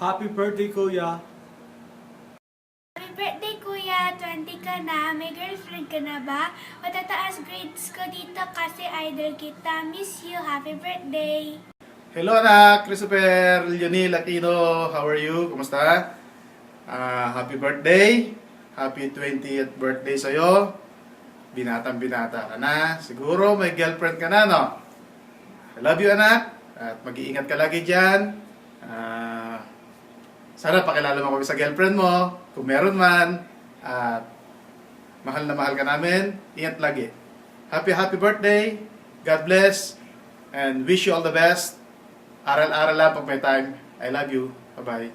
Happy birthday, Kuya. Happy birthday, Kuya! 20 ka na. May girlfriend ka na ba? Matataas grades ko dito kasi idol kita. Miss you. Happy birthday! Hello anak, Christopher Leonil Aquino. How are you? Kumusta? Happy birthday. Happy 20th birthday sa'yo. Binatang binata ka na. Siguro may girlfriend ka na, no? I love you anak. At mag-iingat ka lagi dyan. Sana pakilala mo kami sa girlfriend mo. Kung meron man. At mahal na mahal ka namin. Ingat lagi. Happy birthday. God bless. And wish you all the best. Aral-aral lang pag may time. I love you. Bye-bye.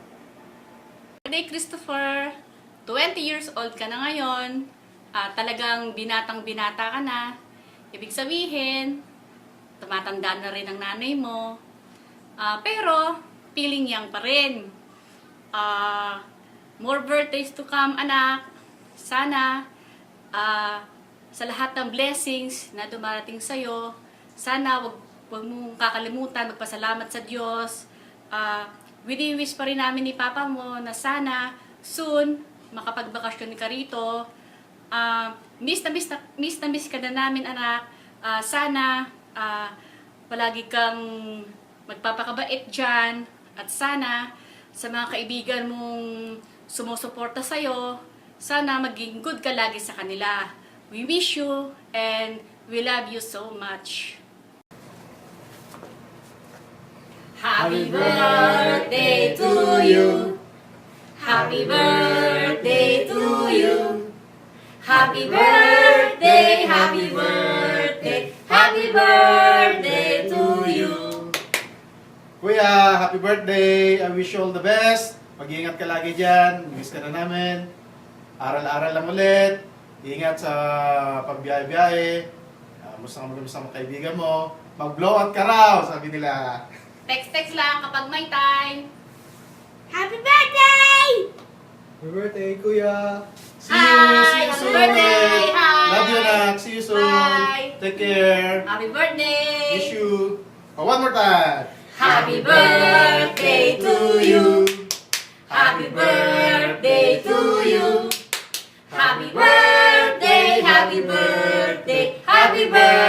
Birthday, Christopher. 20 years old ka na ngayon. Talagang binatang-binata ka na. Ibig sabihin, tumatanda na rin ang nanay mo. Pero, feeling young pa rin. More birthdays to come, anak. Sana, sa lahat ng blessings na dumarating sa'yo, sana wag mong kakalimutan, magpasalamat sa Diyos. Wini-wish pa rin namin ni Papa mo na sana soon makapagbakasyon ka rito. Miss na miss ka na namin, anak. Sana palagi kang magpapakabait dyan. At sana sa mga kaibigan mong sumusuporta sa'yo, sana maging good ka lagi sa kanila. We wish you and we love you so much. Happy birthday to you. Happy birthday to you. Happy birthday, happy birthday, happy birthday to you. Kuya, happy birthday. I wish you all the best. Mag-iingat ka lagi dyan. Miss ka na namin. Aral-aral lang ulit. Ingat sa pagbiyahe-biyahe. Musta ka sa mga kaibigan mo. Mag-blow out ka raw, sabi nila. Text lang kapag may time. Happy birthday! Happy birthday, Kuya. See you. See you Happy soon. birthday! Hi! Love you, anak. See you soon. Bye. Take care. Happy birthday! Wish you. One more time. Happy birthday to you. Happy birthday to you. Happy birthday, happy birthday, happy birthday.